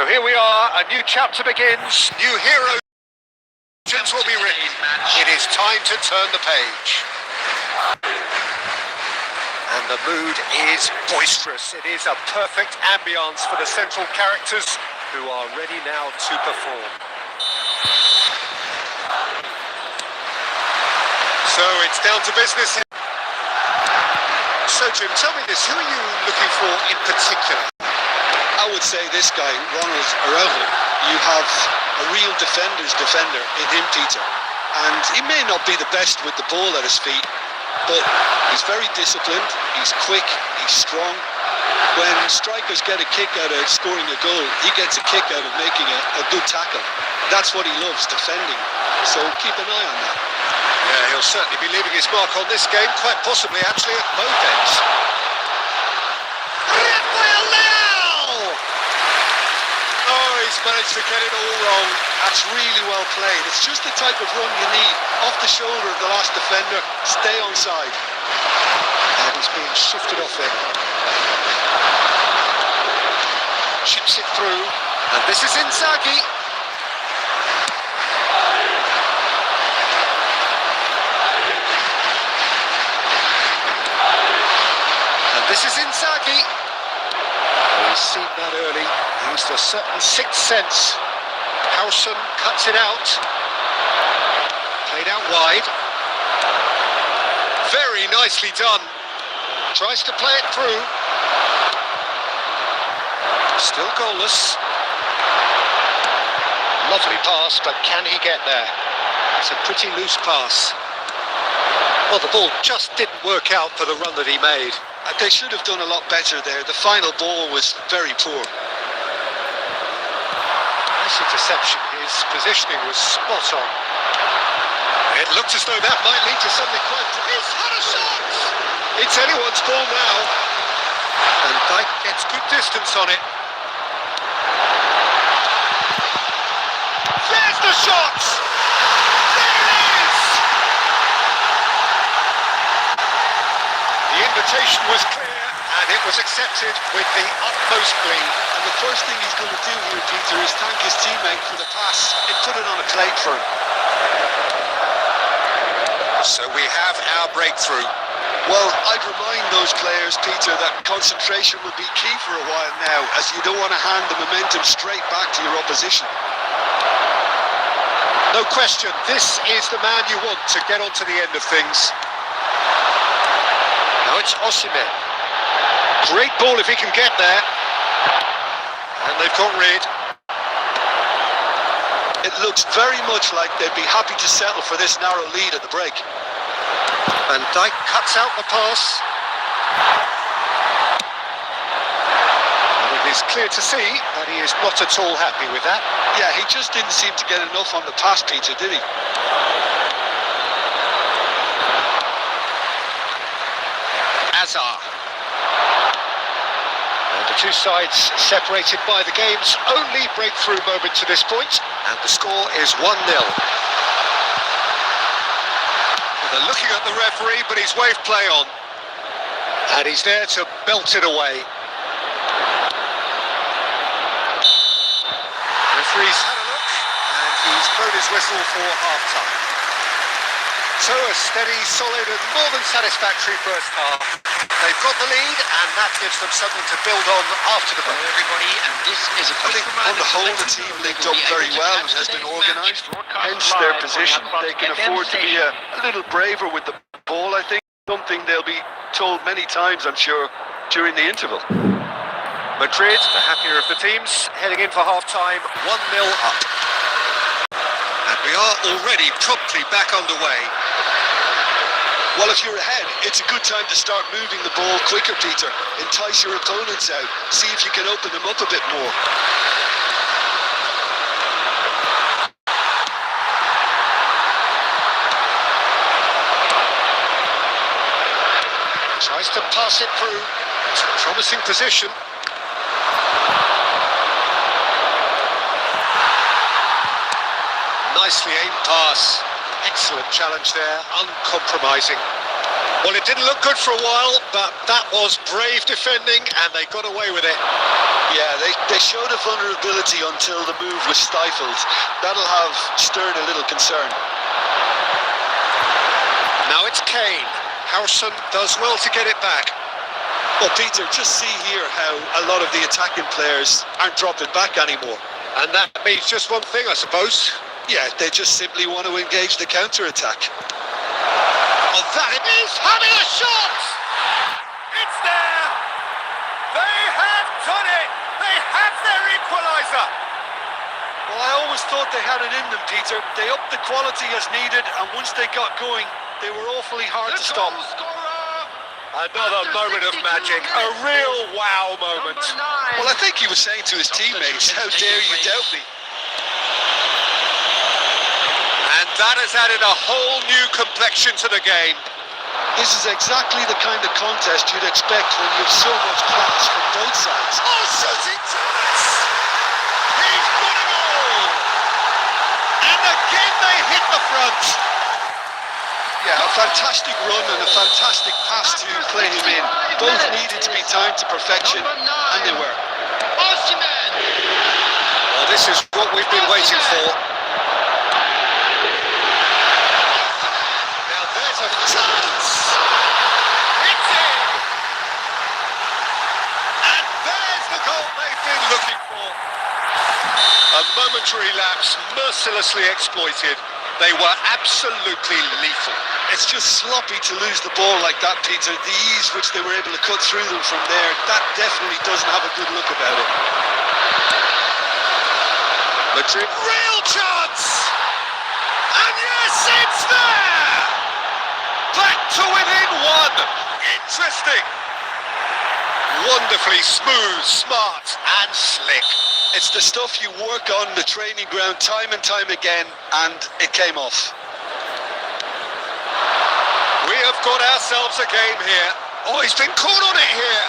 So here we are, a new chapter begins, new heroes will be written. It is time to turn the page. And the mood is boisterous. It is a perfect ambience for the central characters who are ready now to perform. So it's down to business. So Jim, tell me this, who are you looking for in particular? I would say this guy, Ronald Araujo. You have a real defender's defender in him, Peter. And he may not be the best with the ball at his feet, but he's very disciplined, he's quick, he's strong. When strikers get a kick out of scoring a goal, he gets a kick out of making a good tackle. That's what he loves, defending. So keep an eye on that. Yeah, he'll certainly be leaving his mark on this game, quite possibly actually at both ends. Managed to get it all wrong. That's really well played. It's just the type of run you need. Off the shoulder of the last defender, stay onside. And he's being shifted off it. Chips it through. And this is Inzaghi. And this is Inzaghi. He's seen that early. He used a certain sixth sense. Howson cuts it out. Played out wide. Very nicely done. Tries to play it through. Still goalless. Lovely pass, but can he get there? It's a pretty loose pass. Well, the ball just didn't work out for the run that he made. They should have done a lot better there. The final ball was very poor. Nice interception. His positioning was spot on. It looked as though that might lead to something quite... He's had a shot! It's anyone's ball now. And Dijk gets good distance on it. There's the shot! There it is! The invitation was clear, and it was accepted with the utmost glee. And the first thing he's going to do here, Peter, is thank his teammate for the pass. It put it on a plate for him. So we have our breakthrough. Well, I'd remind those players, Peter, that concentration will be key for a while now, as you don't want to hand the momentum straight back to your opposition. No question, this is the man you want to get onto the end of things. Now it's Osimhen. Great ball if he can get there. And they've got rid. It looks very much like they'd be happy to settle for this narrow lead at the break. And Dijk cuts out the pass. And it is clear to see that he is not at all happy with that. Yeah, he just didn't seem to get enough on the pass, Peter, did he? Azar. And the two sides separated by the game's only breakthrough moment to this point, and the score is 1-0. They're looking at the referee, but he's waved play on. And he's there to belt it away. The referee's had a look, and he's blown his whistle for half-time. So a steady, solid and more than satisfactory first half. They've got the lead, and that gives them something to build on after the break. Everybody, and this is a I think on the whole the team linked up very well and has been organised. Hence their position. They can afford to be a little braver with the ball, I think. Something they'll be told many times, I'm sure, during the interval. Madrid, the happier of the teams, heading in for half-time, 1-0 up. And we are already promptly back underway. Well, if you're ahead, it's a good time to start moving the ball quicker, Peter. Entice your opponents out. See if you can open them up a bit more. Tries to pass it through. It's a promising position. Nicely aimed pass. Excellent challenge there, uncompromising. Well, it didn't look good for a while, but that was brave defending, and they got away with it. Yeah, they showed a vulnerability until the move was stifled. That'll have stirred a little concern. Now it's Kane. Howson does well to get it back. Well, Peter, just see here how a lot of the attacking players aren't dropping back anymore. And that means just one thing, I suppose. Yeah, they just simply want to engage the counter-attack. Oh, that it is! Having a shot! It's there! They have done it! They have their equaliser! Well, I always thought they had it in them, Peter. They upped the quality as needed, and once they got going, they were awfully hard to stop. Another moment of magic, a real wow moment. Well, I think he was saying to his teammates, how dare you doubt me? And that has added a whole new complexion to the game. This is exactly the kind of contest you'd expect when you have so much class from both sides. Oh, shooting chance! He's got it all! And again they hit the front. Yeah, a fantastic run and a fantastic pass to play him in. Both needed to be timed to perfection, and they were. Well, this is what we've been waiting for. Now there's a chance! It's in! And there's the goal they've been looking for. A momentary lapse, mercilessly exploited. They were absolutely lethal. It's just sloppy to lose the ball like that, Peter. The ease which they were able to cut through them from there, that definitely doesn't have a good look about it. Madrid, real chance! And yes, it's there! Back to within one! Interesting! Wonderfully smooth, smart and slick. It's the stuff you work on the training ground time and time again, and it came off. We have got ourselves a game here. Oh, he's been caught on it here.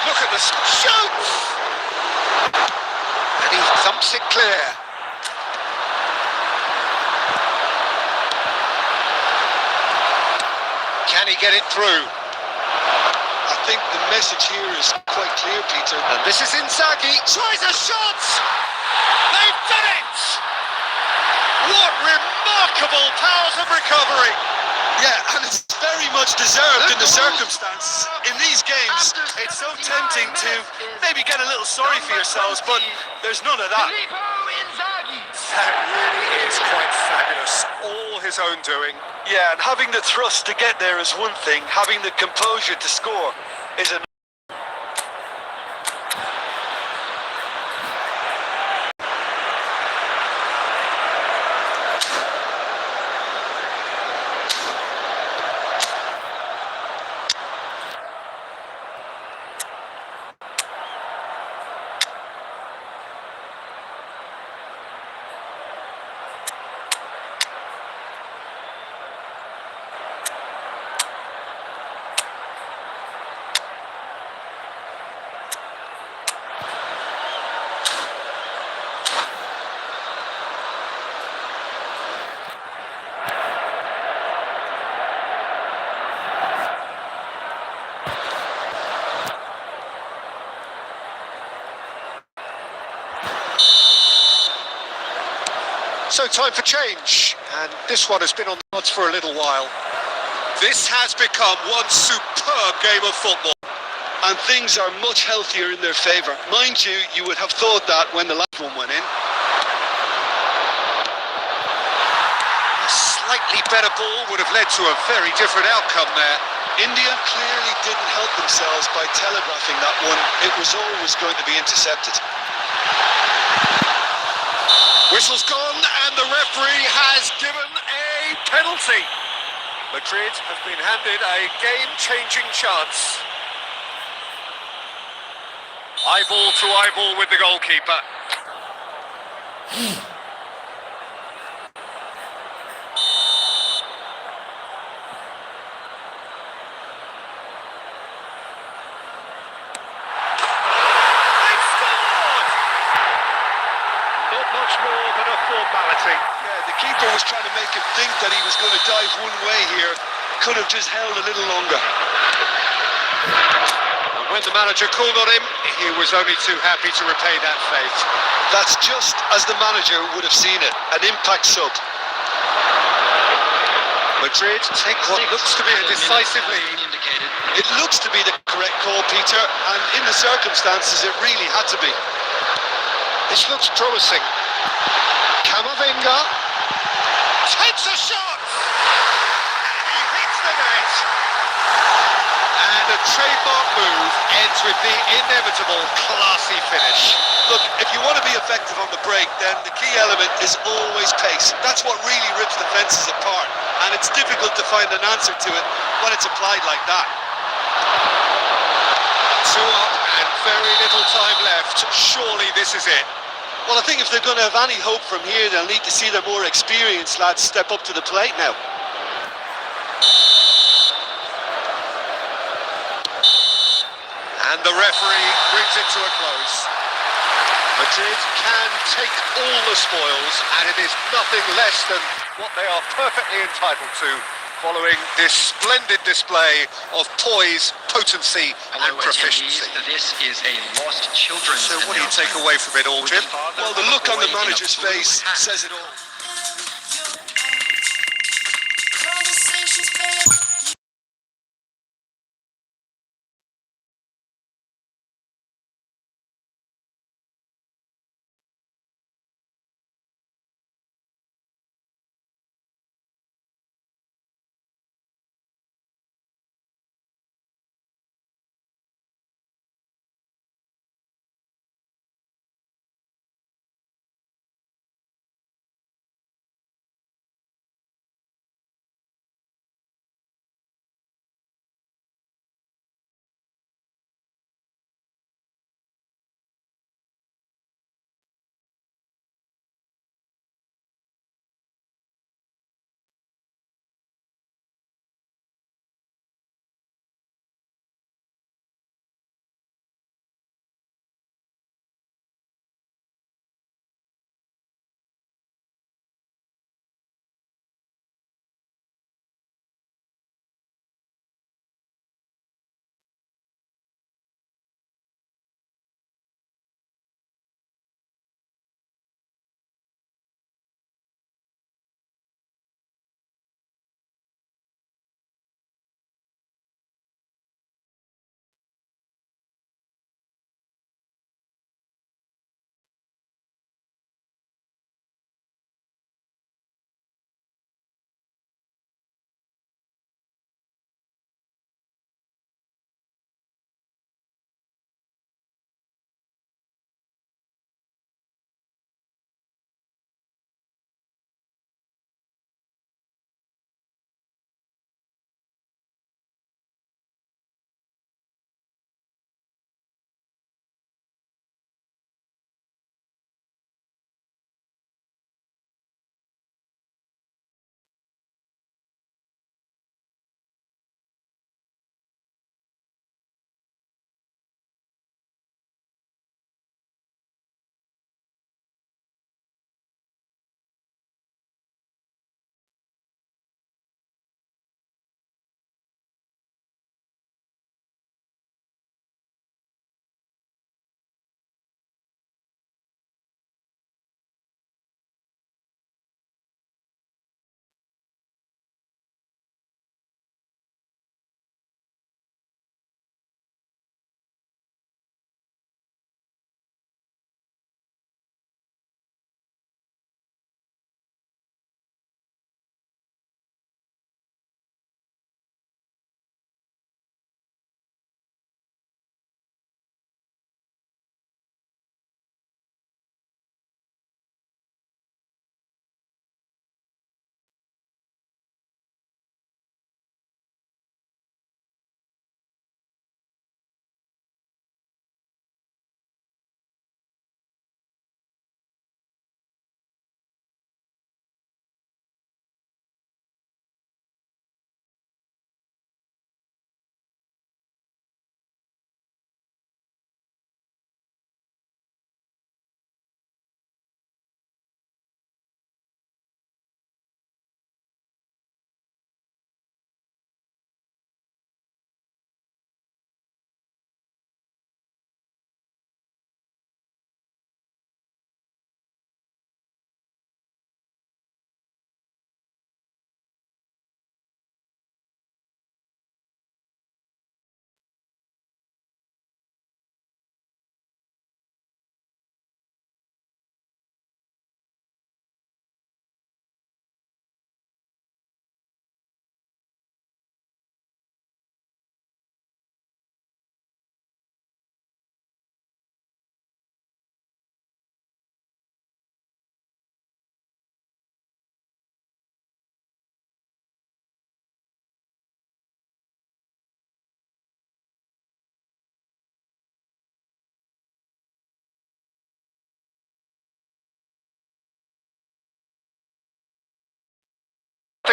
Look at the shoots! And he thumps it clear. Can he get it through? I think the message here is quite clear, Peter. And this is Inzaghi. Tries a shot! They've done it! What remarkable powers of recovery! Yeah, and it's very much deserved in the circumstances. In these games, it's so tempting to maybe get a little sorry for yourselves, but there's none of that. That really is quite fabulous. All his own doing. Yeah, and having the thrust to get there is one thing. Having the composure to score is another. So time for change, and this one has been on the odds for a little while. This has become one superb game of football. And things are much healthier in their favour. Mind you, you would have thought that when the last one went in. A slightly better ball would have led to a very different outcome there. India clearly didn't help themselves by telegraphing that one. It was always going to be intercepted. Whistle's gone and the referee has given a penalty. Madrid have been handed a game-changing chance. Eyeball to eyeball with the goalkeeper. They've scored! Not much more than a formality. Yeah, The keeper was trying to make him think that he was going to dive one way here. Could have just held a little longer. And when the manager called on him, he was only too happy to repay that fate. That's just as the manager would have seen it, an impact sub. Madrid take what looks to be a decisive lead. It looks to be the correct call, Peter, and in the circumstances it really had to be. This looks promising. Camavinga takes a shot! He hits the net! And a trademark move ends with the inevitable classy finish. Look, if you want to be effective on the break, then the key element is always pace. That's what really rips defences apart, and it's difficult to find an answer to it when it's applied like that. 2 up and very little time left. Surely this is it. Well, I think if they're going to have any hope from here, they'll need to see their more experienced lads step up to the plate now. And the referee brings it to a close. Madrid can take all the spoils, and it is nothing less than what they are perfectly entitled to, following this splendid display of poise, potency and proficiency. This is a lost children's. So what do you take away from it all, Jim? Well, the look on the manager's face says it all.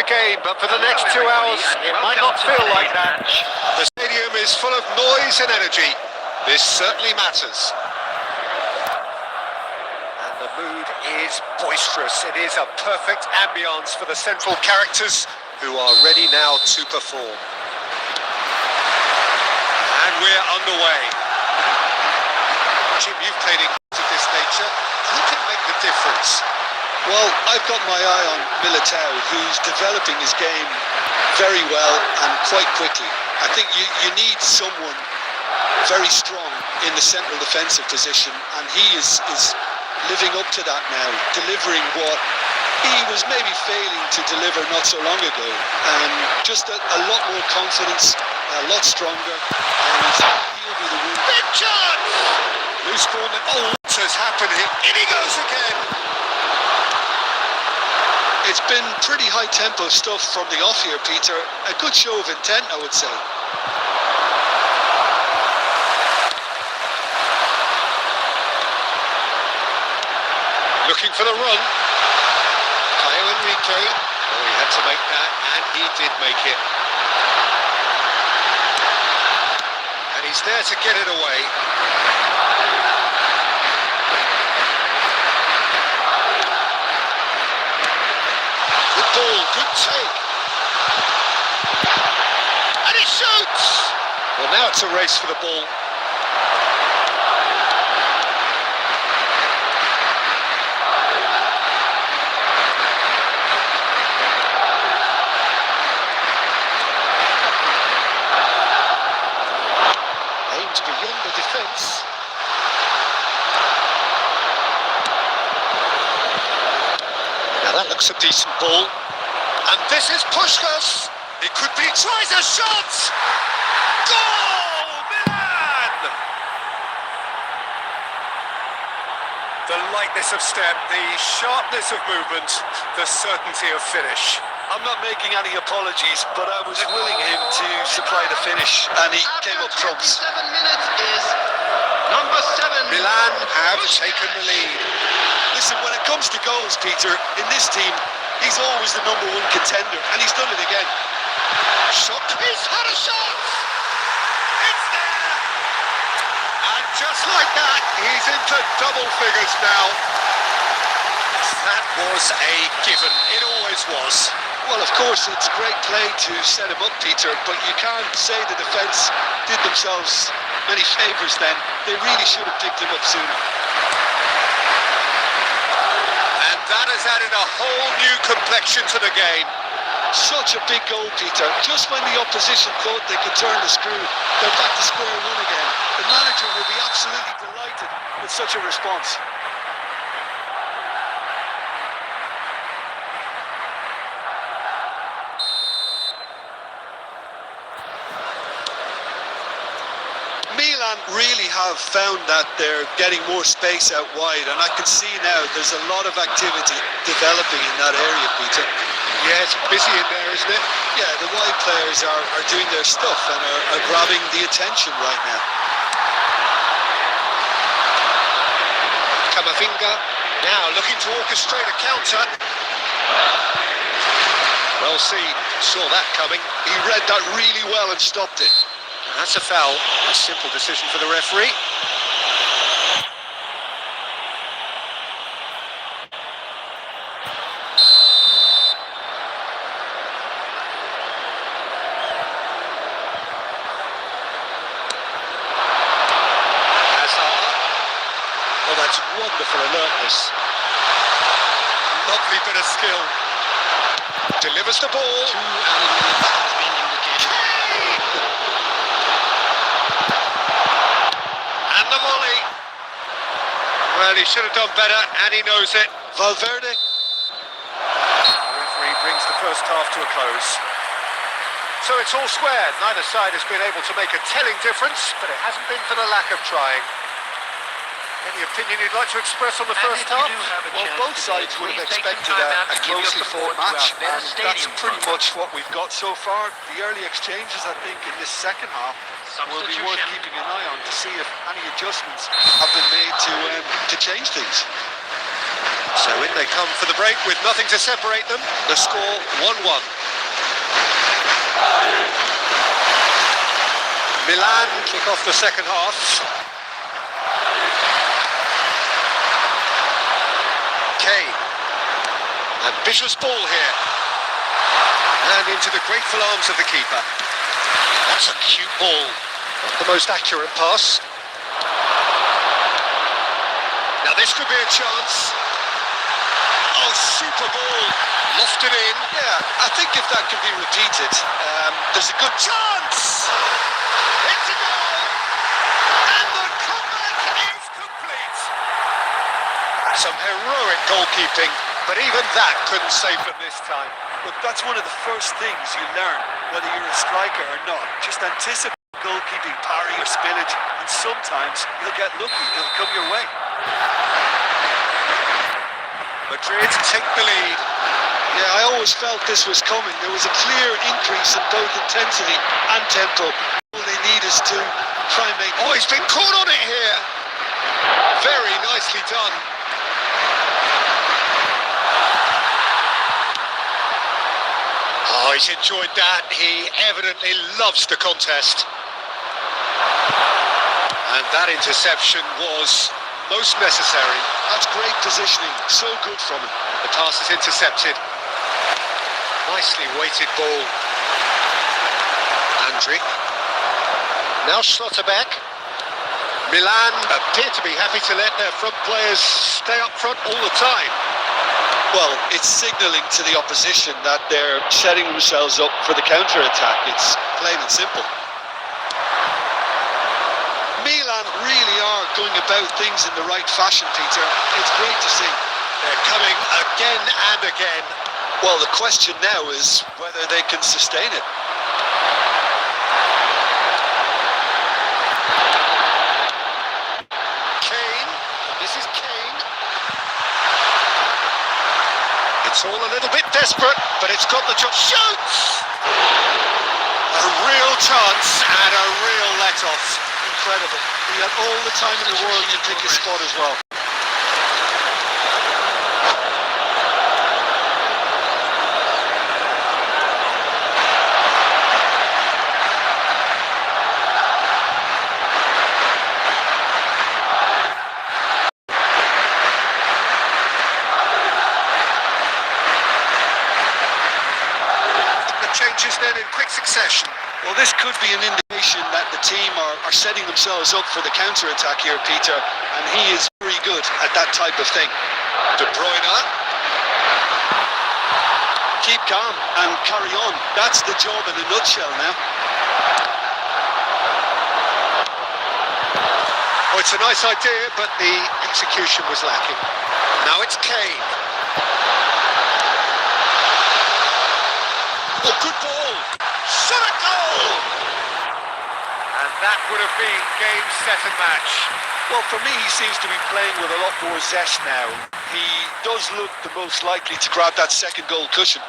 the game, but for the next 2 hours, it might not feel like that. The stadium is full of noise and energy. This certainly matters. And the mood is boisterous. It is a perfect ambience for the central characters who are ready now to perform. And we're underway. Jim, you've played in games of this nature. Who can make the difference? Well, I've got my eye on Militao, who's developing his game very well and quite quickly. I think you need someone very strong in the central defensive position, and he is living up to that now, delivering what he was maybe failing to deliver not so long ago. Just a lot more confidence, a lot stronger, and he'll be the winner. Big chance! Loose ball. Oh, what has happened here? In he goes again! It's been pretty high-tempo stuff from the off here, Peter. A good show of intent, I would say. Looking for the run. Caio Henrique. Oh, he had to make that, and he did make it. And he's there to get it away. Ball, good take. And he shoots! Well, now it's a race for the ball. Aimed beyond the defence. Now that looks a decent ball. And this is Puskás. It could be. Tries a shot! Goal! Milan! The lightness of step, the sharpness of movement, the certainty of finish. I'm not making any apologies, but I was willing him to supply the finish, and he came up trumps. 7 minutes is number 7. Milan have taken the lead. Listen, when it comes to goals, Peter, in this team, he's always the #1 contender, and he's done it again. Shot. He's had a shot! It's there! And just like that, he's into double figures now. That was a given. It always was. Well, of course, it's great play to set him up, Peter, but you can't say the defence did themselves many favours then. They really should have picked him up sooner. And that has added a whole new complexion to the game. Such a big goal, Peter. Just when the opposition thought they could turn the screw, they're back to square one again. The manager will be absolutely delighted with such a response. Milan really have found that they're getting more space out wide, and I can see now there's a lot of activity developing in that area, Peter. Yeah, it's busy in there, isn't it? Yeah, the wide players are doing their stuff and are grabbing the attention right now. Camavinga now looking to orchestrate a counter. Well seen, saw that coming. He read that really well and stopped it. That's a foul. A simple decision for the referee. Oh, that's wonderful alertness. Lovely bit of skill. Delivers the ball. And the volley. Well, he should have done better, and he knows it. Valverde. The referee brings the first half to a close. So it's all square. Neither side has been able to make a telling difference, but it hasn't been for the lack of trying. Any opinion you'd like to express on the first half? Well, both sides would have expected a closely fought match, and that's pretty much what we've got so far. The early exchanges, I think, in this second half will be worth keeping an eye on to see if any adjustments have been made to change things. So in they come for the break with nothing to separate them. The score 1-1. Milan kick off the second half. Kane. Ambitious ball here. And into the grateful arms of the keeper. That's a cute ball. Not the most accurate pass. Now this could be a chance. Oh, super ball. Lofted in. Yeah, I think if that can be repeated, there's a good Chance! It's a goal! And the comeback is complete! Some heroic goalkeeping, but even that couldn't save them this time. Look, that's one of the first things you learn, whether you're a striker or not. Just anticipate goalkeeping, parry or spillage, and sometimes you'll get lucky, it'll come your way. Madrid take the lead. Yeah, I always felt this was coming. There was a clear increase in both intensity and tempo. All they need is to try and make... Oh, he's been caught on it here. Very nicely done. Oh, he's enjoyed that. He evidently loves the contest. And that interception was most necessary. That's great positioning. So good from him. The pass is intercepted. Nicely weighted ball. Andri. Now Schlotterbeck. Milan appear to be happy to let their front players stay up front all the time. Well, it's signalling to the opposition that they're setting themselves up for the counter-attack. It's plain and simple. Milan really are going about things in the right fashion, Peter. It's great to see. They're coming again and again. Well, the question now is whether they can sustain it. Kane. This is Kane. It's all a little bit desperate, but it's got the job. Shoots! A real chance and a real let-off. Incredible. He had all the time in the world to pick his spot as well. Changes then in quick succession. Well, this could be an indication that the team are setting themselves up for the counter-attack here, Peter, and he is very good at that type of thing. De Bruyne. Keep calm and carry on. That's the job in a nutshell now. Oh, it's a nice idea, but the execution was lacking. Now it's Kane. Oh, good ball! Shot a goal! And that would have been game, set and match. Well, for me, he seems to be playing with a lot more zest now. He does look the most likely to grab that second goal cushion.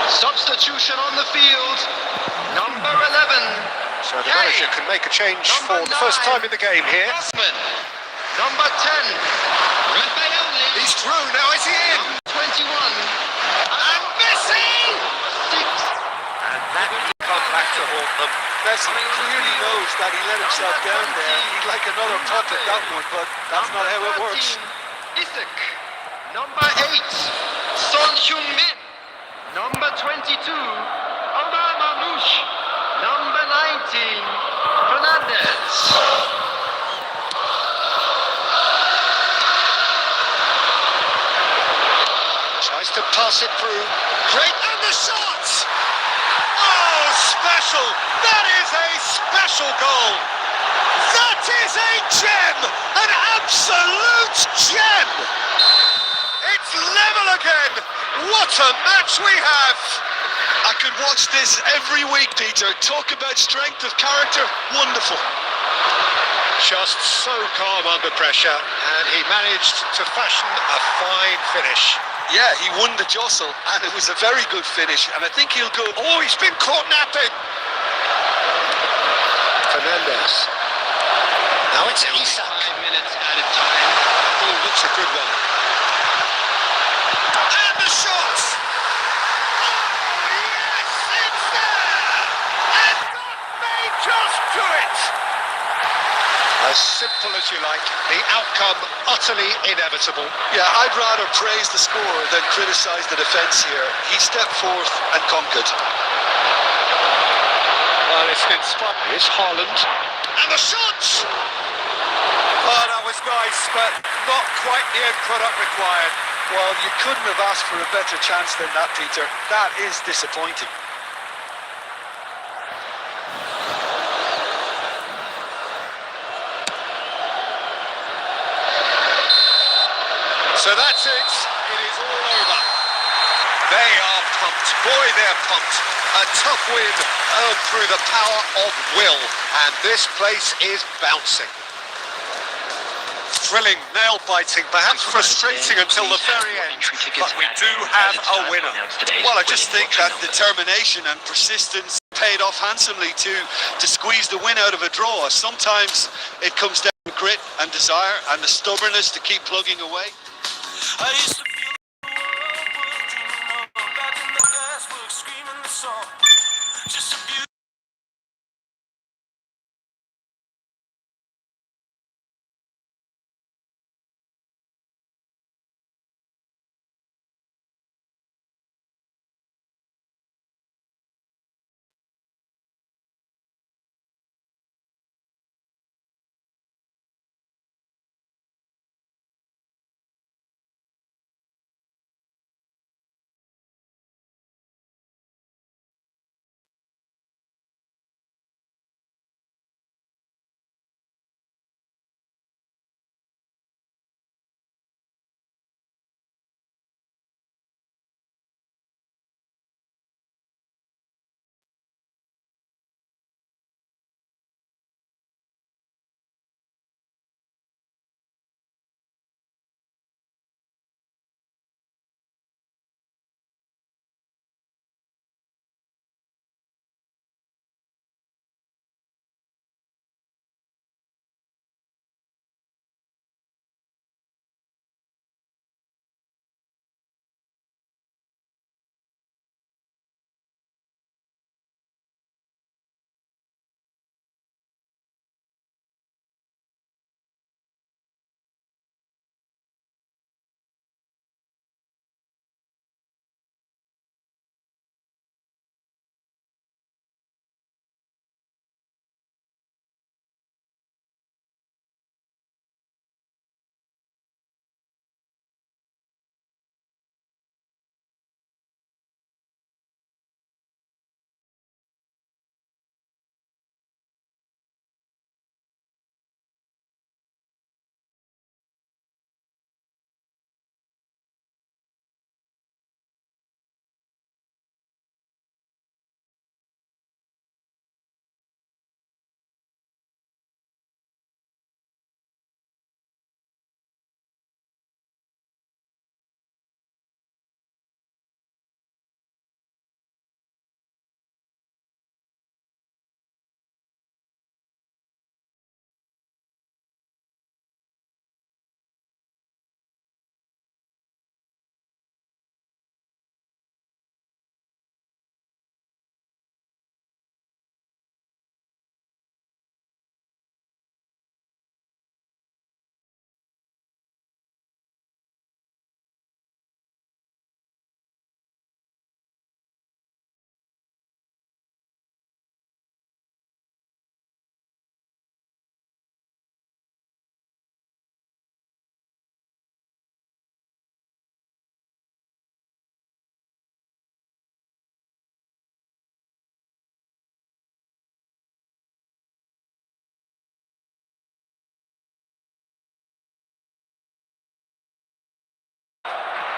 Substitution on the field, number 11. So the manager can make a change for the first time in the game here. Osman. Number 10, Rivalry. He's through, now is he in? 21. And Messi! 6. And that will come back to haunt them. Messi clearly knows that he let himself down there. He'd like another putt at that one, but that's not how it works. Isaac. Number 8, Son Heung-min. Number 22, Omar Mamouche. Number 19, Fernandez. Tries to pass it through. Great, and the shot! Oh, special! That is a special goal! That is a gem! An absolute gem! It's level again! What a match we have! I could watch this every week, Peter. Talk about strength of character. Wonderful. Just so calm under pressure, and he managed to fashion a fine finish. Yeah, he won the jostle, and it was a very good finish, and I think he'll go... Oh, he's been caught napping! Fernandez. Now it's Isak. 5 minutes at a time. Oh, looks a good one. And the shot! Oh, yes, it's there! And that may just do it! As simple as you like, the outcome utterly inevitable. Yeah, I'd rather praise the scorer than criticise the defence here. He stepped forth and conquered. Well, it's inspiring. Here's Haaland. And the shot! Oh, that was nice, but not quite the end product required. Well, you couldn't have asked for a better chance than that, Peter. That is disappointing. So that's it. It is all over. They are pumped. Boy, they're pumped. A tough win earned through the power of will. And this place is bouncing. Thrilling, nail-biting, perhaps frustrating until the very end. But we do have a winner. Well, I just think that determination and persistence paid off handsomely to squeeze the win out of a draw. Sometimes it comes down to grit and desire and the stubbornness to keep plugging away. I used to feel the world was dreaming of back in the gasworks, screaming the song. Just a beautiful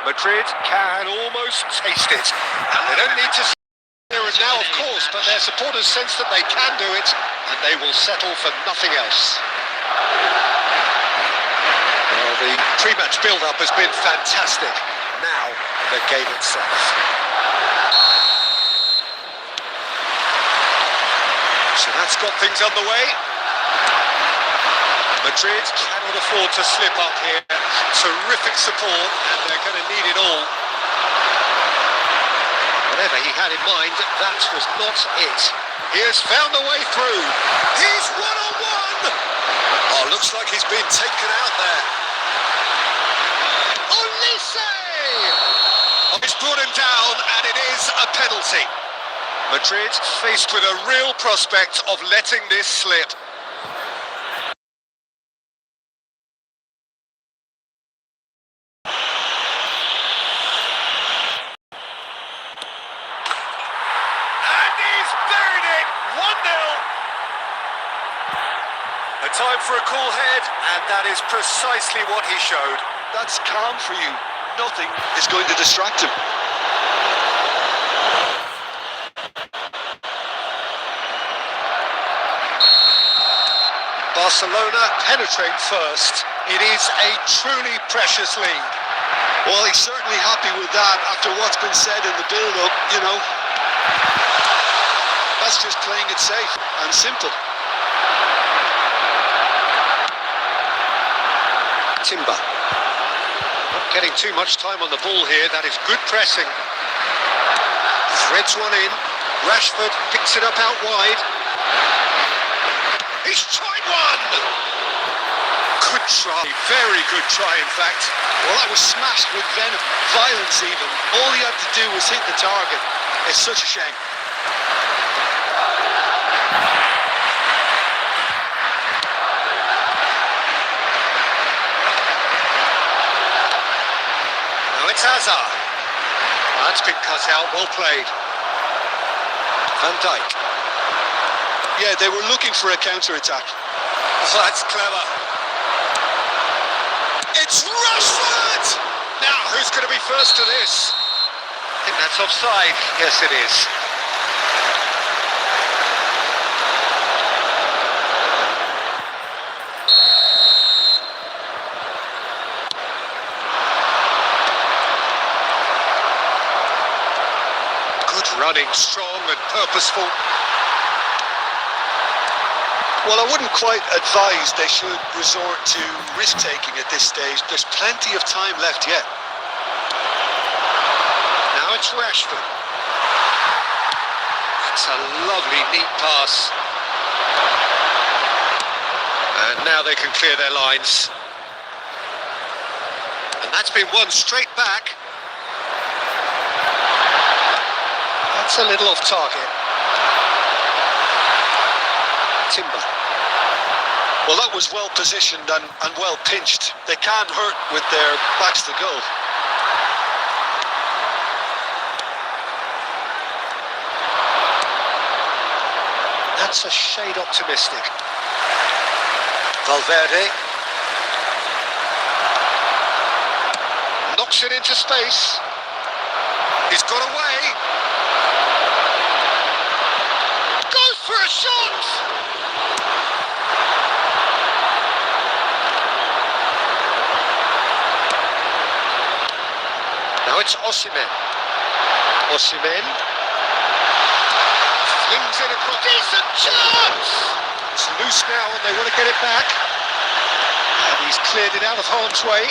Madrid can almost taste it. They don't need to there and now, of course, but their supporters sense that they can do it, and they will settle for nothing else. Well, the pre-match build-up has been fantastic. Now, the game itself. So that's got things underway. Madrid cannot afford to slip up here. Terrific support, and they're going to need it all. Whatever he had in mind, that was not it. He has found a way through. He's one-on-one! Oh, looks like he's been taken out there. Olise! Oh, he's brought him down, and it is a penalty. Madrid faced with a real prospect of letting this slip. Time for a cool head, and that is precisely what he showed. That's calm for you. Nothing is going to distract him. Barcelona penetrate first. It is a truly precious lead. Well, he's certainly happy with that after what's been said in the build-up, you know. That's just playing it safe and simple. Timber. Not getting too much time on the ball here. That is good pressing. Threads one in. Rashford picks it up out wide. He's tried one! Good try. Very good try, in fact. Well, that was smashed with venom. Violence, even. All he had to do was hit the target. It's such a shame. It's Hazard. That's been cut out, well played. Van Dijk. Yeah, they were looking for a counter-attack. Oh, that's clever. It's Rashford! Now, who's going to be first to this? I think that's offside. Yes, it is. Running strong and purposeful. Well, I wouldn't quite advise they should resort to risk-taking at this stage. There's plenty of time left yet. Now it's Rashford. That's a lovely, neat pass. And now they can clear their lines. And that's been won straight back. That's a little off target. Timber. Well, that was well positioned and well pinched. They can't hurt with their backs to goal. That's a shade optimistic. Valverde. Knocks it into space. He's got away. Goes for a shot! Now it's Osimhen. Osimhen. Flings it across. Decent chance! It's loose now and they want to get it back. And he's cleared it out of harm's way.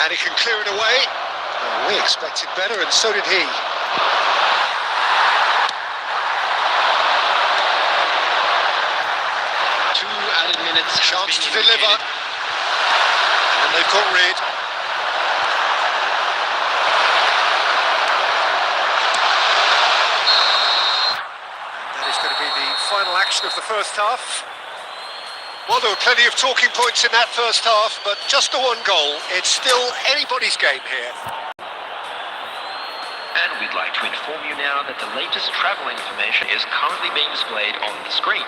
And he can clear it away. Oh, we expected better, and so did he. Chance to deliver. And they've got rid. And that is going to be the final action of the first half. Well, there were plenty of talking points in that first half, but just the one goal. It's still anybody's game here. And we'd like to inform you now that the latest travel information is currently being displayed on the screen.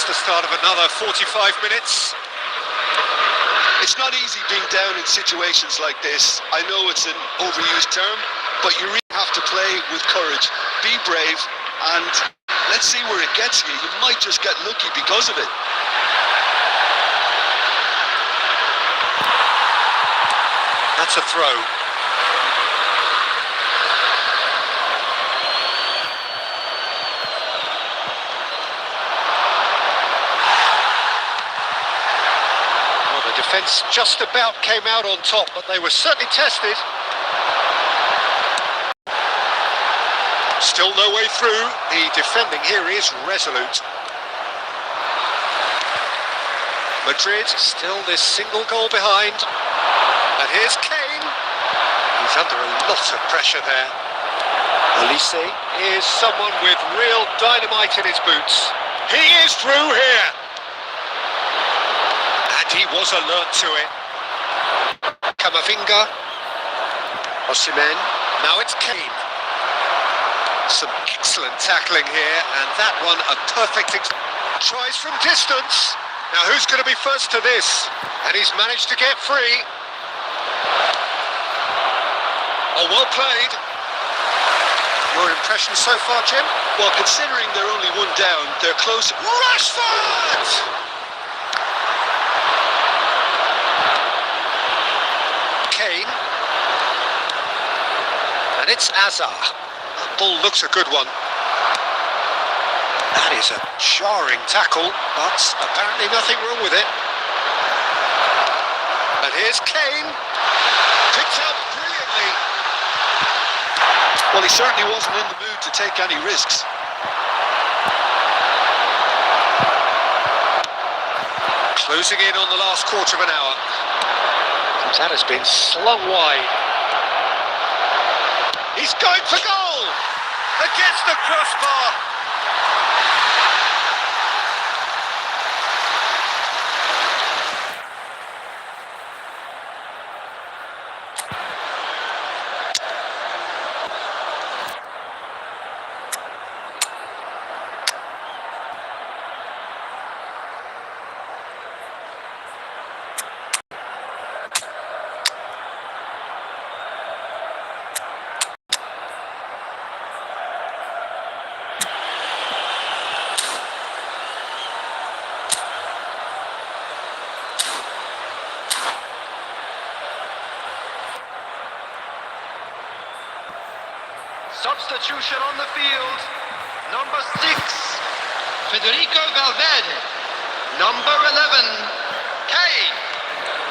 That's the start of another 45 minutes. It's not easy being down in situations like this. I know it's an overused term, but you really have to play with courage. Be brave, and let's see where it gets you. You might just get lucky because of it. That's a throw. Defence just about came out on top, but they were certainly tested. Still no way through. The defending here is resolute. Madrid still this single goal behind. And here's Kane. He's under a lot of pressure there. Elise is someone with real dynamite in his boots. He is through here. He was alert to it. Camavinga. Osimhen. Now it's Kane. Some excellent tackling here, and that one a perfect tries from distance. Now who's going to be first to this? And he's managed to get free. Oh, well played. Your impression so far, Jim? Well, considering they're only one down, they're close. Rashford! Kane, and it's Azar. That ball looks a good one. That is a jarring tackle, but apparently nothing wrong with it. And here's Kane, picked up brilliantly. Well, he certainly wasn't in the mood to take any risks. Closing in on the last quarter of an hour. That has been slung wide. He's going for goal! Against the crossbar! Substitution on the field. Number 6, Federico Valverde. Number 11, Kane.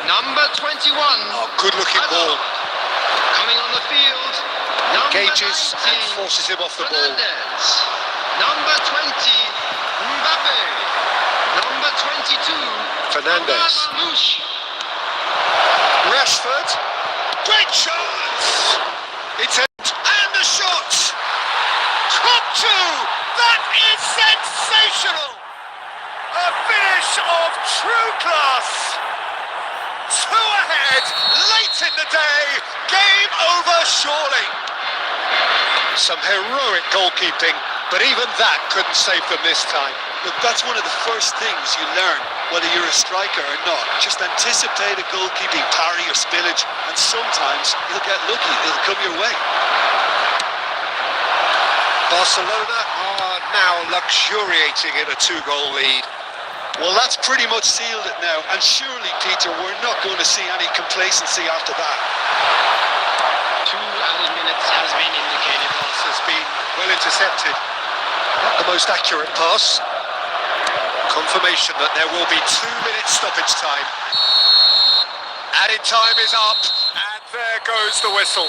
Number 21. Oh, good looking ball. Coming on the field. Number Engages 19, and forces him off the ball. Fernandes. Number 20, Mbappe. Number 22, Fernandes. Marmouche. Rashford. Great chance! It's a and the shot! Top two! That is sensational! A finish of true class! Two ahead, late in the day, game over surely. Some heroic goalkeeping, but even that couldn't save them this time. Look, that's one of the first things you learn, whether you're a striker or not. Just anticipate a goalkeeping parry or spillage, and sometimes you'll get lucky, it'll come your way. Barcelona are now luxuriating in a 2-goal lead. Well, that's pretty much sealed it now, and surely, Peter, we're not going to see any complacency after that. 2 added minutes has been indicated. Pass has been well intercepted. Not the most accurate pass. Confirmation that there will be 2 minutes stoppage time. Added time is up, and there goes the whistle.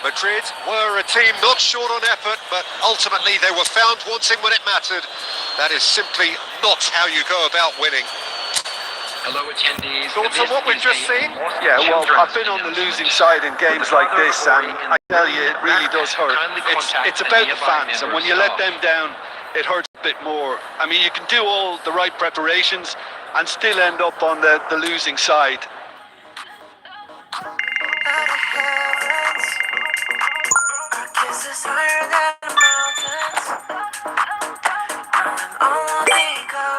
Madrid were a team not short on effort, but ultimately they were found wanting when it mattered. That is simply not how you go about winning. Hello attendees. Thoughts on what we've just seen? Yeah, well, I've been on the losing side in games like this, and I tell you, it really does hurt. It's about the fans, and when you let them down, it hurts a bit more. I mean, you can do all the right preparations and still end up on the losing side. Higher than the mountains, only go.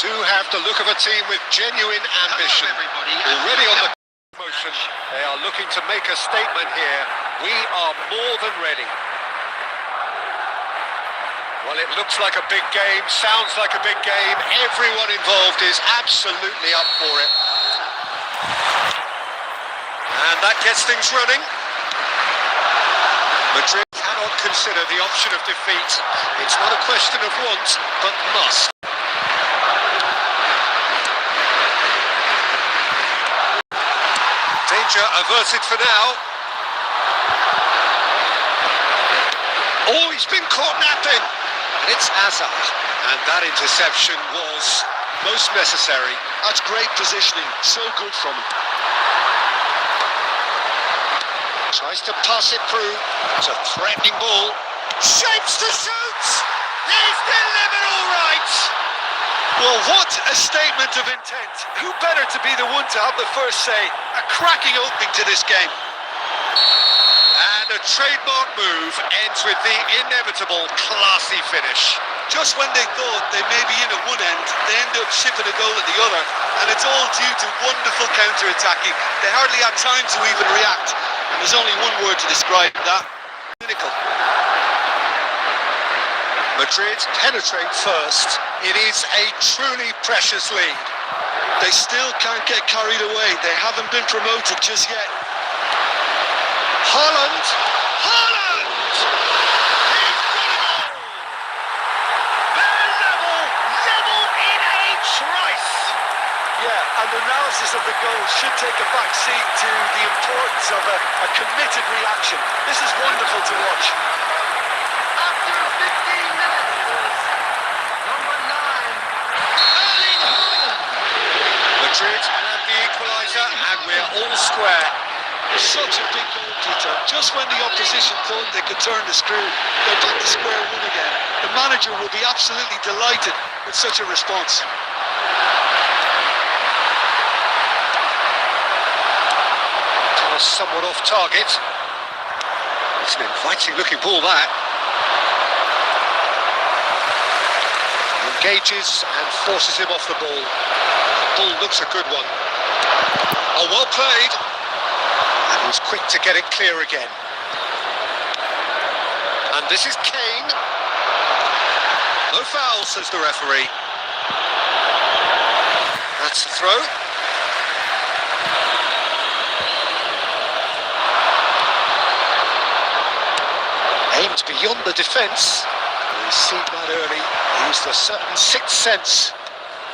do have the look of a team with genuine ambition. everybody. Already on the motion, they are looking to make a statement here. We are more than ready. Well, it looks like a big game, sounds like a big game. Everyone involved is absolutely up for it. And that gets things running. Madrid cannot consider the option of defeat. It's not a question of want, but must. Danger averted for now. Oh, he's been caught napping. And it's Hazard. And that interception was most necessary. That's great positioning. So good from him. Tries to pass it through. It's a threatening ball. Shapes to shoot! He's delivered all right! Well, what a statement of intent. Who better to be the one to have the first say? A cracking opening to this game. And a trademark move ends with the inevitable classy finish. Just when they thought they may be in at one end, they end up shipping a goal at the other. And it's all due to wonderful counter-attacking. They hardly had time to even react. And there's only one word to describe that. Clinical. Madrid penetrate first. It is a truly precious lead. They still can't get carried away. They haven't been promoted just yet. Haaland! Haaland! He's got it all! They're level in a trice! Yeah, and the analysis of the goal should take a back seat to the importance of a committed reaction. This is wonderful to watch. After 15 minutes, number 9, Erling Haaland. Madrid have the equaliser and we're all square. Such a big goal, Peter. Just when the opposition thought they could turn the screw, they're back to square one again. The manager will be absolutely delighted with such a response. Somewhat off target. It's an inviting looking ball, that. Engages and forces him off the ball. The ball looks a good one. Oh, well played. And was quick to get it clear again. And this is Kane. No foul, says the referee. That's the throw. Aimed beyond the defence. He's seen that early. He used a certain sixth sense.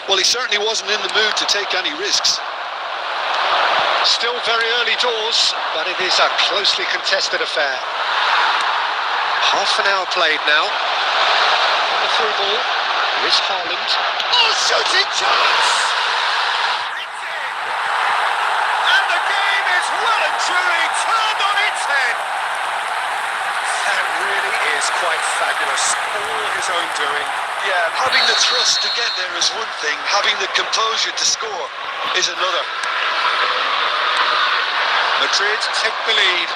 Well, he certainly wasn't in the mood to take any risks. Still very early doors, but it is a closely contested affair. Half an hour played now. On the through ball, here is Haaland. Oh, shooting chance! It's in! And the game is well and truly turned on its head. That really is quite fabulous. All his own doing. Yeah, having the trust to get there is one thing. Having the composure to score is another. Madrid take the lead.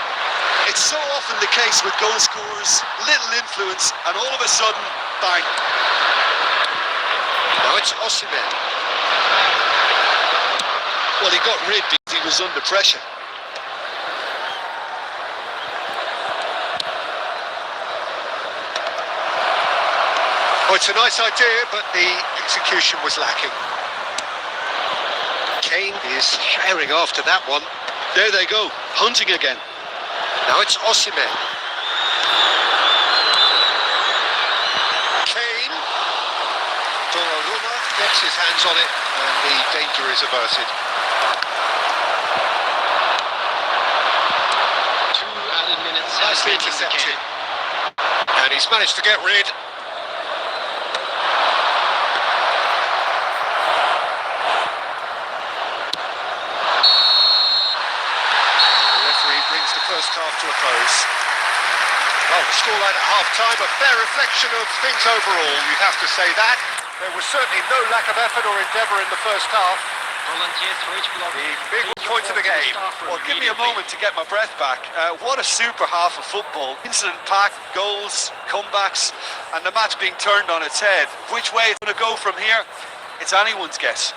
It's so often the case with goal scorers, little influence, and all of a sudden, bang. Now it's Osimhen. Well, he got rid because he was under pressure. Oh, it's a nice idea, but the execution was lacking. Kane is tearing after that one. There they go, hunting again. Now it's Osimhen. Kane. Donnarumma gets his hands on it, and the danger is averted. 2 added minutes. Nicely intercepted. And he's managed to get rid. First half to a close. Well, the scoreline at half-time, a fair reflection of things overall, you'd have to say that. There was certainly no lack of effort or endeavour in the first half. The big point of the game. Well, give me a moment to get my breath back. What a super half of football. Incident-packed, goals, comebacks, and the match being turned on its head. Which way it's going to go from here? it's anyone's guess.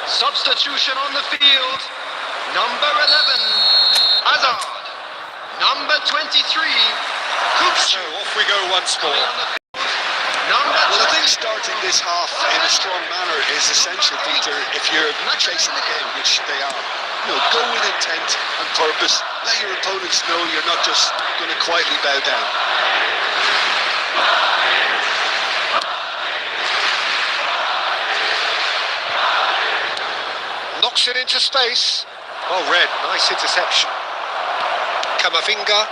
Substitution on the field. Number 11, Hazard. Number 23, Coops. So off we go once more. Number Well, I think starting this half in a strong manner is essential, Peter, if you're chasing the game, which they are. You know, go with intent and purpose. Let your opponents know you're not just going to quietly bow down. Knocks it into space. Well read, nice interception. Kamavinga.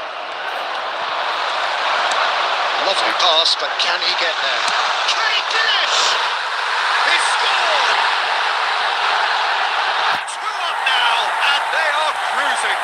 Lovely pass, but can he get there? Can he finish? He scored! 2 up now, and they are cruising.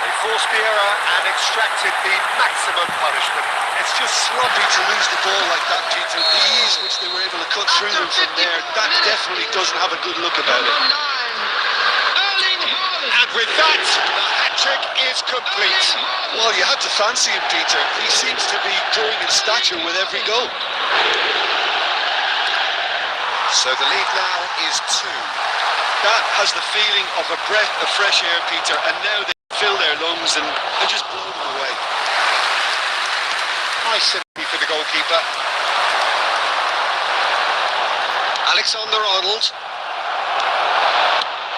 They forced the error and extracted the maximum punishment. It's just sloppy to lose the ball like that, Peter. The ease which they were able to cut through them from there, that definitely doesn't have a good look about it. Number 9, Erling Haaland. And with that, the hat-trick is complete. Well, you had to fancy him, Peter. He seems to be growing in stature with every goal. So the lead now is 2. That has the feeling of a breath of fresh air, Peter, and now they fill their lungs and just blow them away. Nice sympathy for the goalkeeper. Alexander-Arnold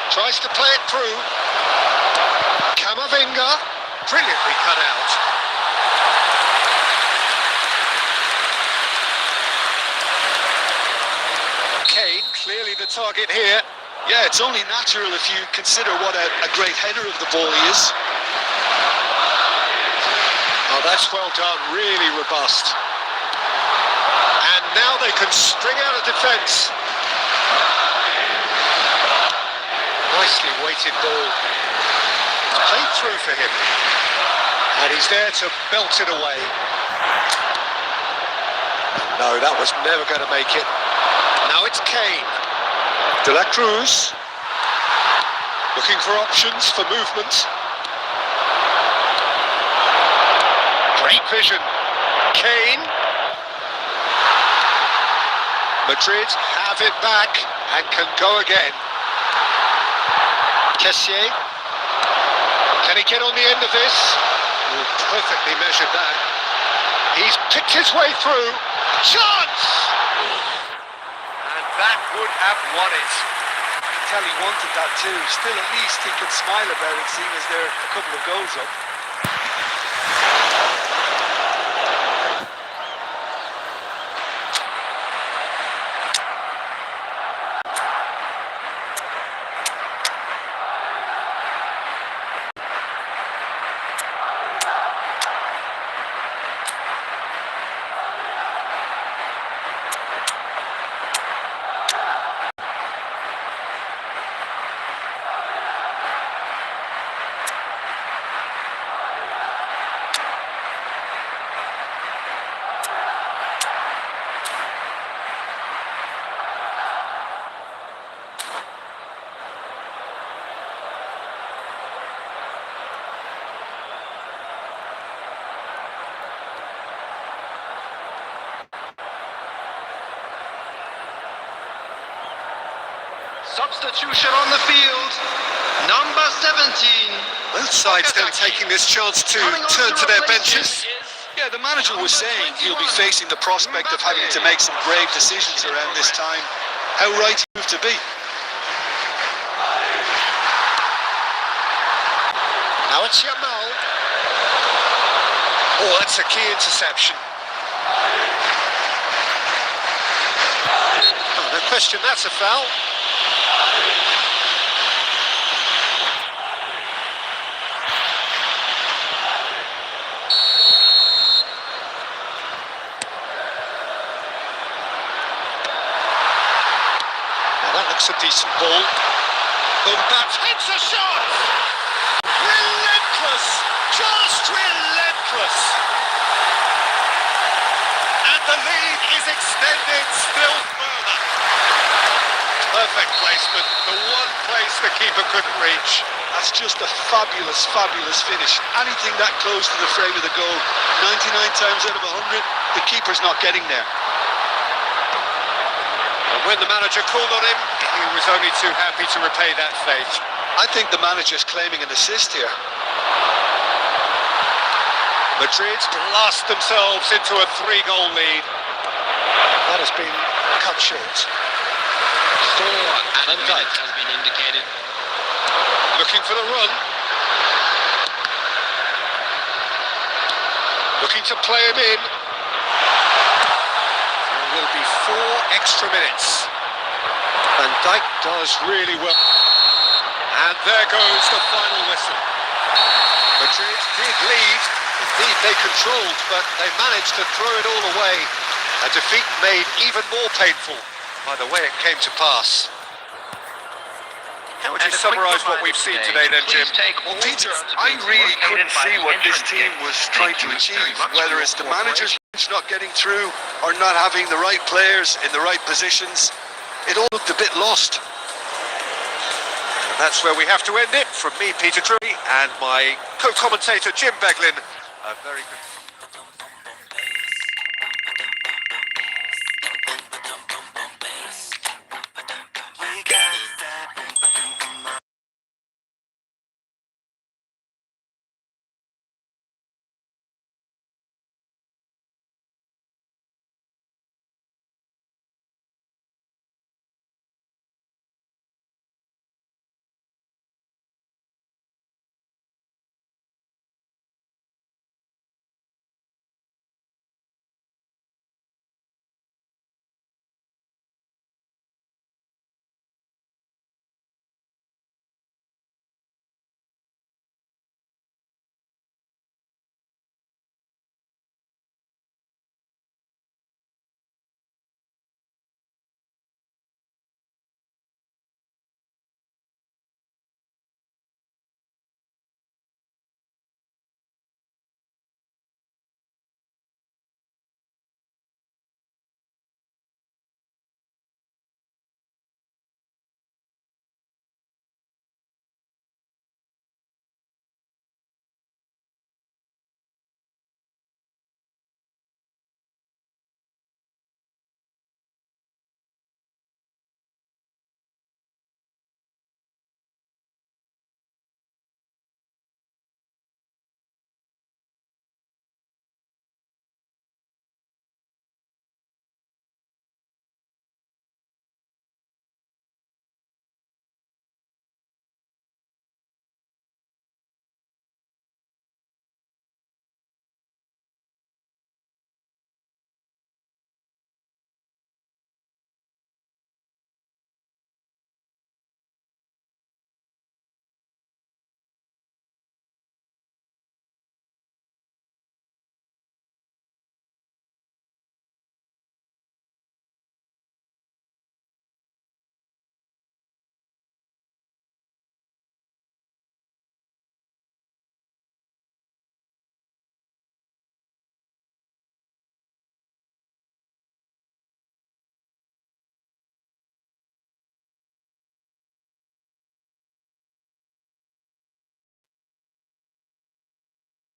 tries to play it through. Kamavinga, brilliantly cut out. Kane, clearly the target here. Yeah, it's only natural if you consider what a great header of the ball he is. Oh, that's well done, really robust. And now they can string out a defence. Nicely weighted ball. It's played through for him. And he's there to belt it away. No, that was never going to make it. Now it's Kane. De La Cruz. Looking for options for movement. Great vision. Kane. Madrid have it back and can go again. Kessié. Can he get on the end of this? Oh, perfectly measured that. He's picked his way through. Chance! And that would have won it. Tell he wanted that too. Still, at least he can smile about it, seeing as they're a couple of goals up. Substitution on the field. Number 17. Both sides then taking this chance to turn to their benches. Yeah, the manager was saying he'll be facing the prospect of having to make some brave decisions around this time. How right he proved to be. Now it's Yamal. Oh, that's a key interception. Oh, no question, that's a foul. That's a decent ball. Mbappe hits a shot! Relentless! Just relentless! And the lead is extended still further. Perfect placement. The one place the keeper couldn't reach. That's just a fabulous, fabulous finish. Anything that close to the frame of the goal, 99 times out of 100, the keeper's not getting there. When the manager called on him, he was only too happy to repay that fate. I think the manager's claiming an assist here. Madrid blast themselves into a 3-goal lead. That has been cut short. Van Dijk has been indicated. Looking for the run. Looking to play him in. There will be 4 extra minutes. Van Dijk does really well. And there goes the final whistle. Madrid did lead. Indeed, they controlled, but they managed to throw it all away. A defeat made even more painful by the way it came to pass. How would you summarise what we've seen today then, Jim? Well, Peter, I really couldn't see what this team was trying to achieve, whether it's the manager's not getting through or not having the right players in the right positions. It all looked a bit lost. And that's where we have to end it. From me, Peter Drury, and my co-commentator, Jim Beglin. A very good...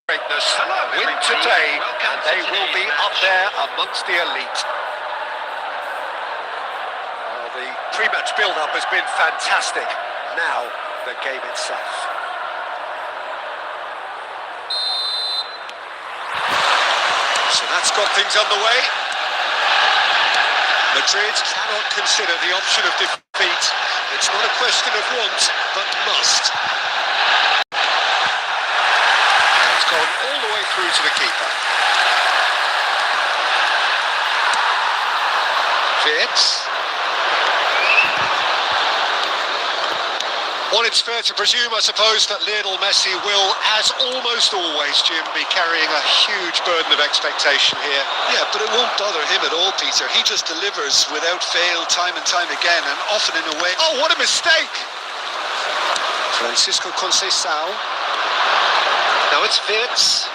Greatness win today, and they will be up there amongst the elite. The pre-match build-up has been fantastic. Now, the game itself. So that's got things underway. Madrid cannot consider the option of defeat. It's not a question of want, but must. Gone all the way through to the keeper. Fitz. Well, it's fair to presume, I suppose, that Lionel Messi will, as almost always, Jim, be carrying a huge burden of expectation here. Yeah, but it won't bother him at all, Peter. He just delivers without fail time and time again, and often in a way... Oh, what a mistake! Francisco Conceição. Now it's Fitz.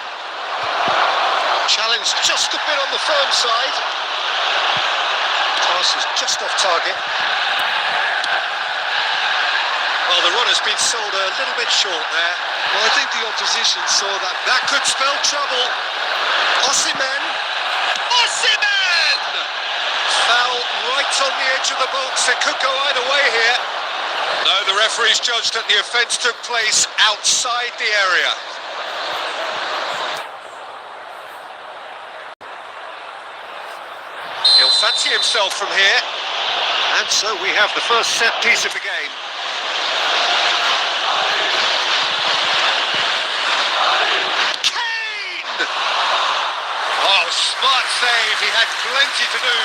Challenged just a bit on the firm side. Pass is just off target. Well, the run has been sold a little bit short there. Well, I think the opposition saw that. That could spell trouble. Osimhen! Osimhen! Foul right right on the edge of the box. It could go either way here. No, the referee's judged that the offence took place outside the area. He'll fancy himself from here. And so we have the first set piece of the game. Oh, smart save. He had plenty to do.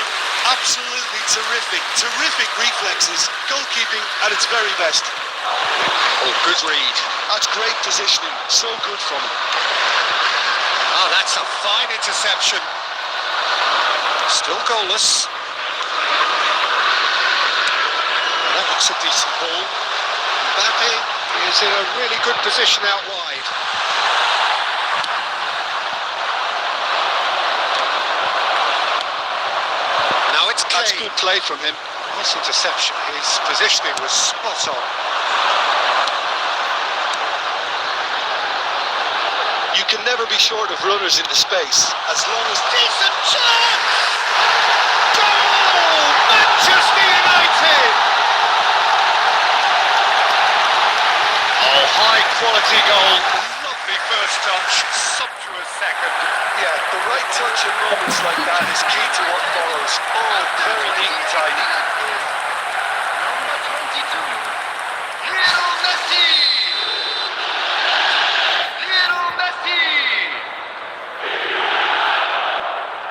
Absolutely terrific. Terrific reflexes. Goalkeeping at its very best. Oh, good read. That's great positioning. So good from him. Oh, that's a fine interception. Still goalless. That looks a decent ball. Mbappe is in a really good position out wide. Now it's That's Kane. good play from him. Nice interception. His positioning was spot on. You can never be short of runners into space as long as... Decent chance! Goal! Manchester United! Oh, high quality goal. Lovely first touch, sumptuous second. Yeah, the right touch in moments like that is key to what follows. Oh, very neat and tidy. Number 22, Lionel Messi. Lionel Messi.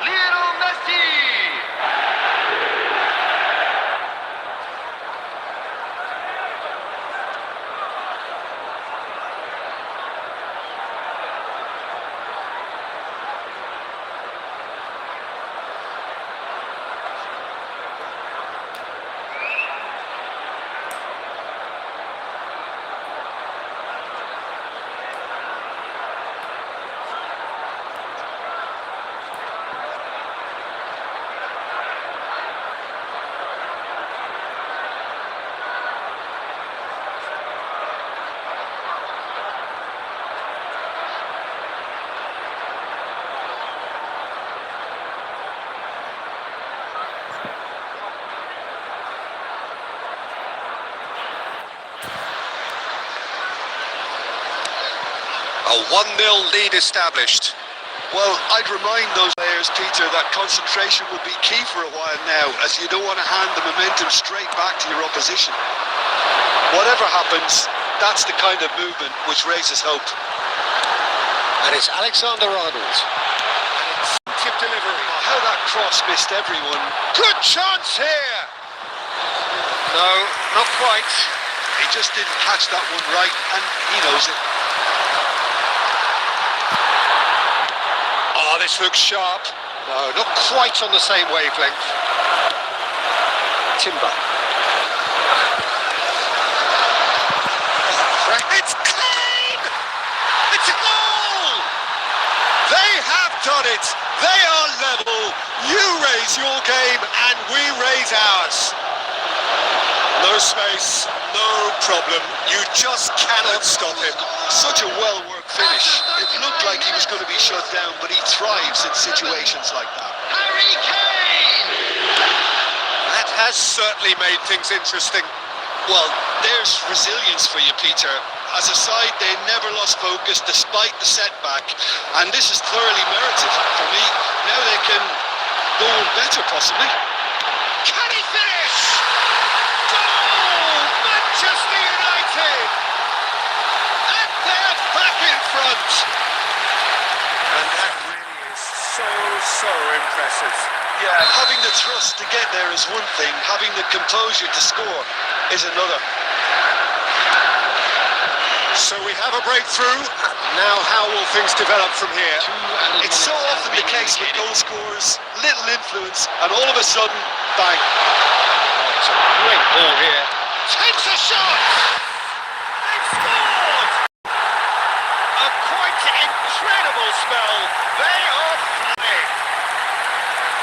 Lionel Messi. A 1-0 lead established. Well, I'd remind those players, Peter, that concentration will be key for a while now, as you don't want to hand the momentum straight back to your opposition. Whatever happens, that's the kind of movement which raises hope. And it's Alexander-Arnold. And it's tip delivery. Oh, how that cross missed everyone. Good chance here! No, not quite. He just didn't catch that one right, and he knows it. Oh, this looks sharp. No, not quite on the same wavelength. Timber. It's clean! It's a goal! They have done it! They are level. You raise your game and we raise ours. No space, no problem. You just cannot stop him. Such a well-worked finish. It looked like he was going to be shut down, but he thrives in situations like that. Harry Kane. That has certainly made things interesting. Well, there's resilience for you, Peter. As a side, they never lost focus despite the setback, and this is thoroughly merited for me. Now they can go on better, possibly. Can he finish? Goal! Manchester United! And they're back in front. And that really is so impressive. Yeah, having the trust to get there is one thing. Having the composure to score is another. So we have a breakthrough. Now how will things develop from here? It's so often the case with goal scorers, little influence, and all of a sudden, bang. Oh, it's a great ball here. Takes a shot! They've scored! A quite incredible spell. They are flying.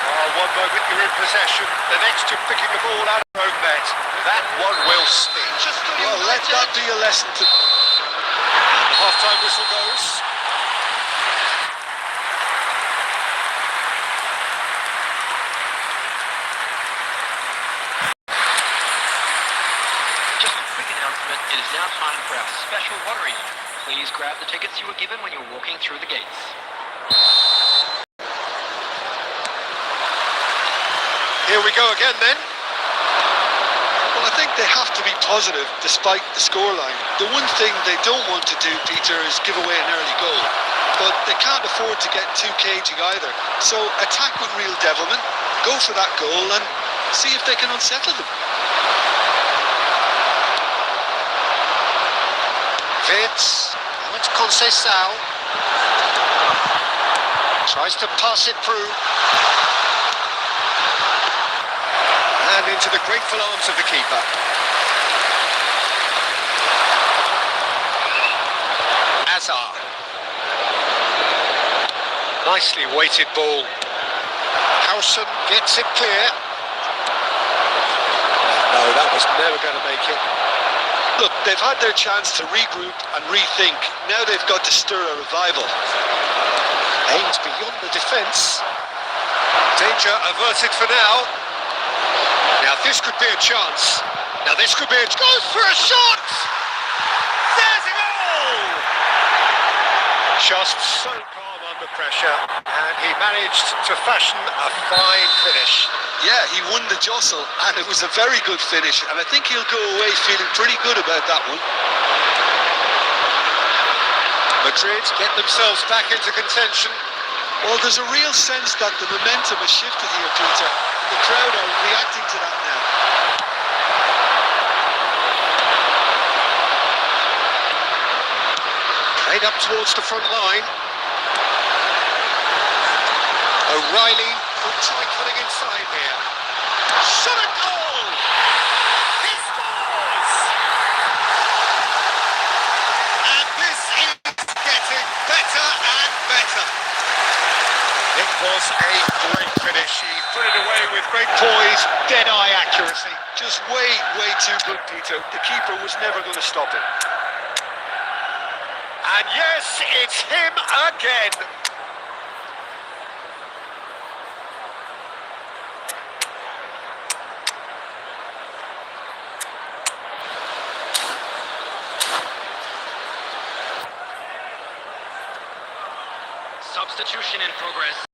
Oh, one moment you're in possession, the next you're picking the ball out of your own net. That one will sting. Well, let that be a lesson to... The half-time whistle goes. please grab the tickets you were given when you were walking through the gates. Here we go again then. Well, I think they have to be positive despite the scoreline. The one thing they don't want to do, Peter, is give away an early goal. But they can't afford to get too cagey either. So attack with real devilment, go for that goal and see if they can unsettle them. Fitz, now it's Conceição. Tries to pass it through. And into the grateful arms of the keeper. Hazard. Nicely weighted ball. Harrison gets it clear. No, that was never going to make it. Look, they've had their chance to regroup and rethink. Now they've got to stir a revival. Aims beyond the defence. Danger averted for now. Now this could be a chance. Now this could be a... Goes for a shot! There's a goal! Just so calm under pressure. And he managed to fashion a fine finish. Yeah, he won the jostle and it was a very good finish. And I think he'll go away feeling pretty good about that one. Madrid get themselves back into contention. Well, there's a real sense that the momentum has shifted here, Peter. The crowd are reacting to that now. Played up towards the front line. O'Reilly will try cutting inside here. Shot a goal! He scores! And this is getting better and better. It was a great finish. He put it away with great poise, dead-eye accuracy. Just way too good, Peter. The keeper was never going to stop it. And yes, it's him again. Substitution in progress.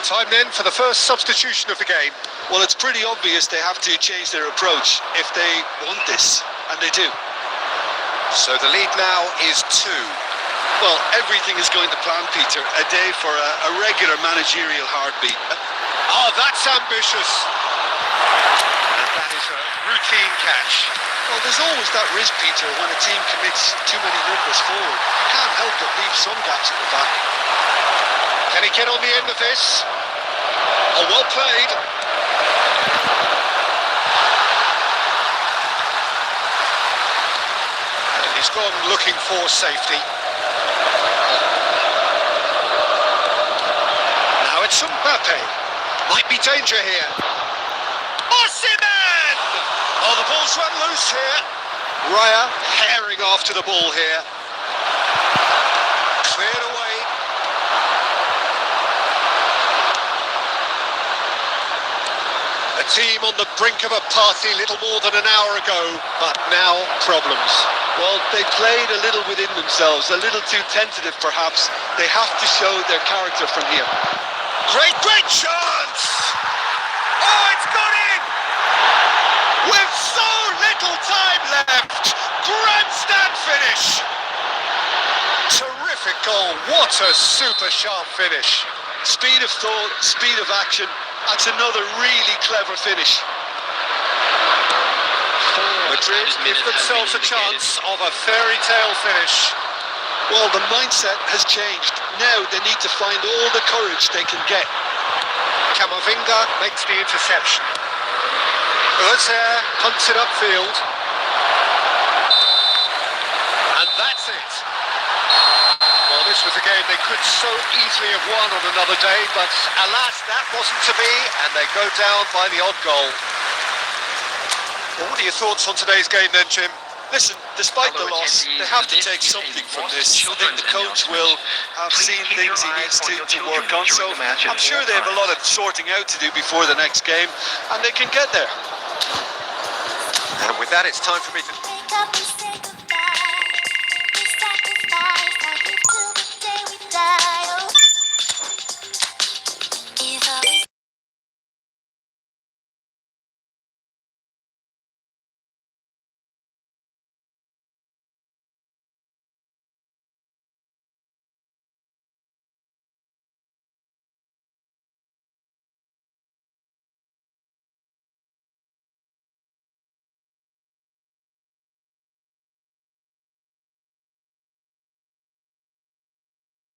Time then for the first substitution of the game. Well, it's pretty obvious they have to change their approach if they want this, and they do. So the lead now is 2. Well, everything is going to plan, Peter. A day for a regular managerial heartbeat. Oh, that's ambitious. And that is a routine catch. Well, there's always that risk, Peter, when a team commits too many numbers forward. You can't help but leave some gaps at the back. Can he get on the end of this? Oh, well played. And he's gone looking for safety. Now it's Mbappe. Might be danger here. Osimhen! Oh, the ball's run loose here. Raya herring after the ball here. Cleared away. A team on the brink of a party little more than an hour ago, but now problems. Well, they played a little within themselves, a little too tentative perhaps. They have to show their character from here. Great chance! Oh, it's gone in! With so little time left, grandstand finish! Terrific goal, what a super sharp finish. Speed of thought, speed of action, that's another really clever finish. Madrid give themselves a chance of a fairy tale finish. Well, the mindset has changed. Now they need to find all the courage they can get. Camavinga makes the interception. Özil punts it upfield. And that's it. Well, this was a game they could so easily have won on another day, but alas, that wasn't to be, and they go down by the odd goal. Well, what are your thoughts on today's game then, Jim? Listen, despite the loss, they have to take something from this. I think the coach will have seen things he needs to work on, so I'm sure they have a lot of sorting out to do before the next game, and they can get there. And with that, it's time for me to... couple seconds.